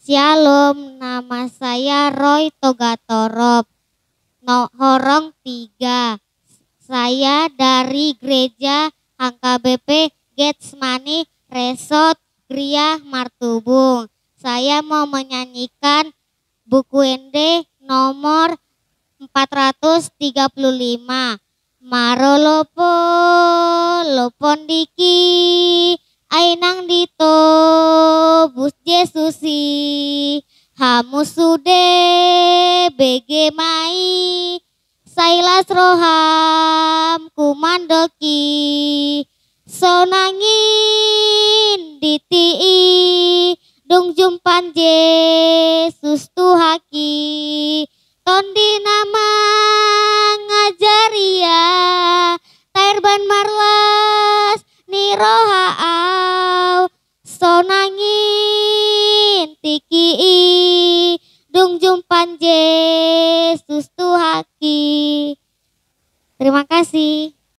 Shalom, nama saya Roy Togatorop, Horong 3. Saya dari gereja HKBP Getsemani Resort Griah Martubung. Saya mau menyanyikan buku Ende nomor 435. Marolopo lopon diki ainang dito bus Yesusi hamu sude bege mai sailas roham kumandoki sonangin ditii dung jumpan Yesus tuhaki tondi nama ngajaria tairban marlas ni rohaau sonangin tiki dung jumpan Yesus tuhaki. Terima kasih.